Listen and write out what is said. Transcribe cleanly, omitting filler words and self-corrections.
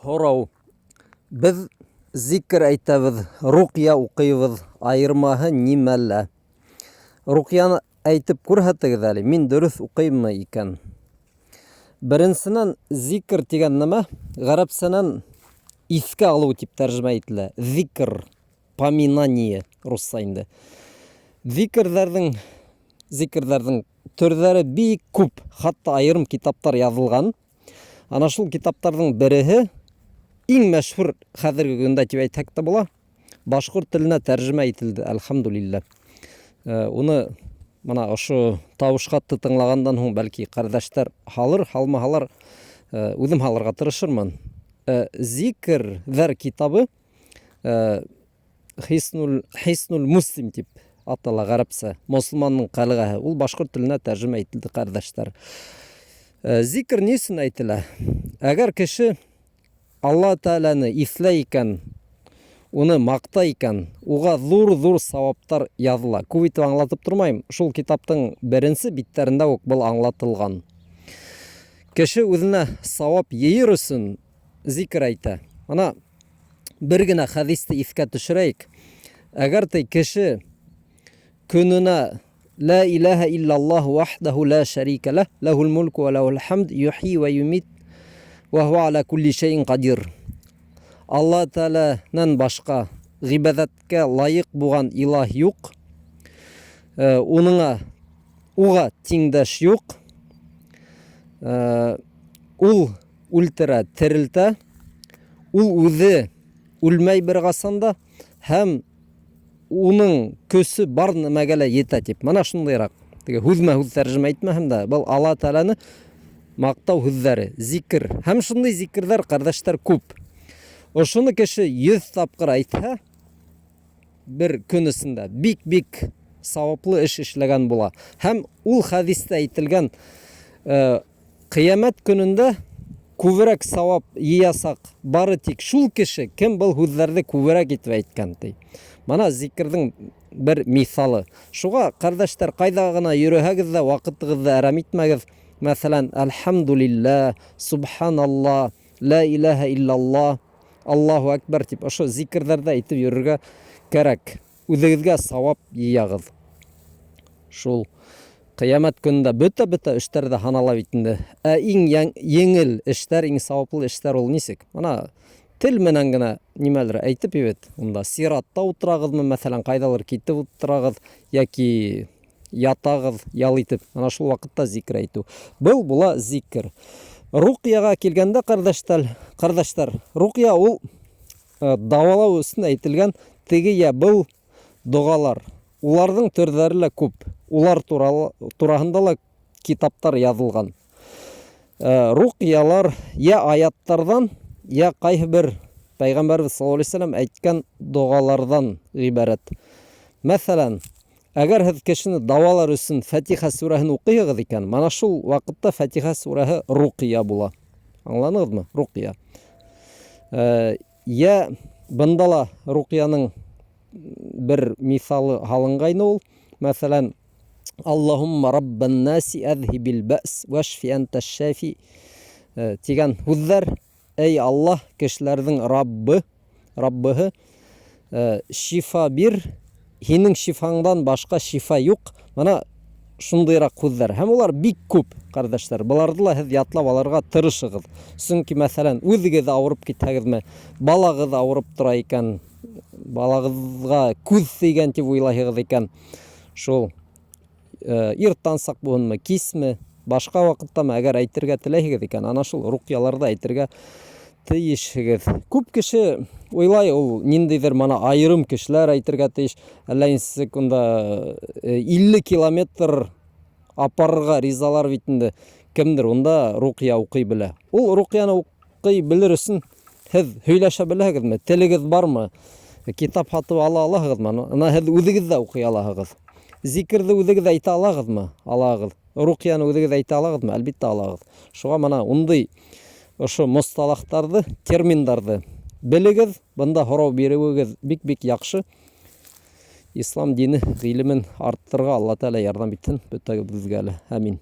Һорау. Без зикр әйтәбез, руқия укыйбыз, айырмаһы нимәлә? Руқияны әйтеп күрһәтегеҙ әле, мин дөрөҫ укыйммы икән? Беренсенән, зикр тигән нәмә ғәрәпсәнән иҫкә алыу тип тәржемә ителә. Зикр, поминание русса инде. Зикрҙәрҙең төрҙәре бик күп, хатта айырым китаптар яҙылған. Ана шул китаптарҙың береһе иң мәшһүр хәҙерге көндә тип әйтһәк тә була, башҡорт теленә тәржемә ителде, әлхәмдүлилләh. Уны мына ошо тауышҡатты тыңлағандан һуң бәлки ҡәрҙәштәр һалмаһалар, үҙем һалырға тырышырмын. Зикрҙәр китабы Хиснул Муслим тип атала ғәрәпсә, мосолмандың ҡәлғәһе. Ул башҡорт теленә тәржемә ителде, ҡәрҙәштәр. Зикр ни өсөн әйтелә? Әгәр кеше Алла Тәғәләне иҫләй икән, уны маҡтай икән, уға ҙур сауаптар яҙыла. Күп итеп аңлатып тормайым, шул китаптың беренсе биттәрендә үк был аңлатылған. Кеше үҙенә сауап йыйыр өсөн зикр әйтә. Ана бер генә хәҙисте иҫкә төшөрәйек. Әгәр кеше көнөнә لا إله إلا الله وحده لا شريك له له الملك وله الحمد يحيي ويميت وهو على كل شيء قدير. Алла Тәғәләнән башҡа ғибәҙәткә лайыҡ булған илаһ юҡ. Уға тиңдәш юҡ. Ул үлтерә, терелтә. Ул үҙе үлмәй бер ҡасанда һәм уның көсө бар нәмәгә лә етә тип. Мана шундайыраҡ. Һүҙмә-һүҙ тәржемә итмәһәм дә, был Алла Тәғәләне маҡтау һүҙҙәре, зикр. Һәм шундай зикрҙәр, ҡәрҙәштәр, күп. Ошоно кеше 100 тапҡыр әйтһә, бер көн эсендә бик сауаплы эш эшләгән була. Һәм ул хәҙистә әйтелгән ҡиәмәт көнөндә күберәк сауап йыясаҡ бары тик шул кеше, кем был һүҙҙәрҙе күберәк итеп әйткән ти. Мана зикрҙең бер миҫалы. Шуға, ҡәрҙәштәр, ҡайҙа ғына йөрөһәгеҙ ҙә, ваҡытығыҙҙы әрәм итмәгеҙ. Мәҫәлән, әлхәмдүлилләh, субханаллах, ла илаһа иллаллах, Аллаһу әкбәр тип, ошо зикрҙәрҙә итеп йөрөргә кәрәк. Үҙегеҙгә сауап йыяғыҙ. Шул ҡиәмәт көнөндә бөтә эштәрҙе һанала бит инде. Иң еңел эштәр, иң сауаплы эштәр ул нисек? Мана тел менән генә нимәлер әйтеп ебет. Унда сиратта ултырағыҙмы, мәҫәлән, ҡайҙалыр китеп ултырағыҙ, йәки ятағыҙ, ял итеп, ана шул ваҡытта зикр әйтеү. Был була зикр. Руҡияға килгәндә, ҡәрҙәштәр, руҡия ул дауалау өсөн әйтелгән теге был доғалар. Уларҙың төрҙәре лә күп. Улар тураһында ла китаптар яҙылған. Руҡиялар аяттарҙан, ҡайһы бер Пәйғәмбәрбеҙ саллаллаху алейхи ва саллям әйткән доғаларҙан ғибәрәт. Мәҫәлән, әгәр һеҙ кешене дауалар өсөн Фәтиха сүрәһен уҡыйһығыҙ икән, мана шул ваҡытта Фәтиха сүрәһе руҡия була. Аңланығыҙмы? Руҡия. Бында ла руҡияның бер миҫалы һалынғайны ул. Мәҫәлән, Аллаһумма раббан наси әҙһибил бәъс вәшфи әнтә шафи тигән һүҙҙәр. Эй Аллаһ, кешеләрҙең Раббыһы, шифа бир, һинең шифаңдан башҡа шифа юҡ. Мана шундайыраҡ һүҙҙәр. Һәм улар бик күп, ҡәрҙәштәр. Быларҙы ла һеҙ ятлап алырға тырышығыҙ. Сөнки, мәҫәлән, үҙегеҙ ауырып китһәгеҙме, балағыҙ ауырып тора икән, балағыҙға күҙ тейгән тип уйлайһығыҙ икән, шул иртансаҡ булһынмы, кисме, башҡа ваҡыттамы, әгәр әйтергә теләйһегеҙ икән, ана шул руҡияларҙы әйтергә тейешһегеҙ. Күп кеше уйлай, ул ниндәйҙер мана айырым кешеләр әйтергә тейеш, әллә нисек унда 50 километр апарырға ризалар бит инде. Кемдер унда руҡия уҡый белә. Ул руҡияны уҡый белер өсөн һеҙ һөйләшә беләһегеҙме? Телегеҙ бармы? Китап һатып ала алаһығыҙмы? Ана һеҙ үҙегеҙ ҙә уҡый алаһығыҙ. Зикрҙе үҙегеҙ әйтә алаһығыҙмы? Алаһығыҙ. Руҡияны үҙегеҙ әйтә алаһығыҙмы? Әлбиттә алаһығыҙ. Шуға мана ундай ошо мосталахтарҙы, терминдарҙы белегеҙ, бында һорау биреүегеҙ бик яҡшы. Ислам дине ғилемен арттырырға Алла Тәғәлә ярҙам итһен бөтәгеҙгә лә. Амин.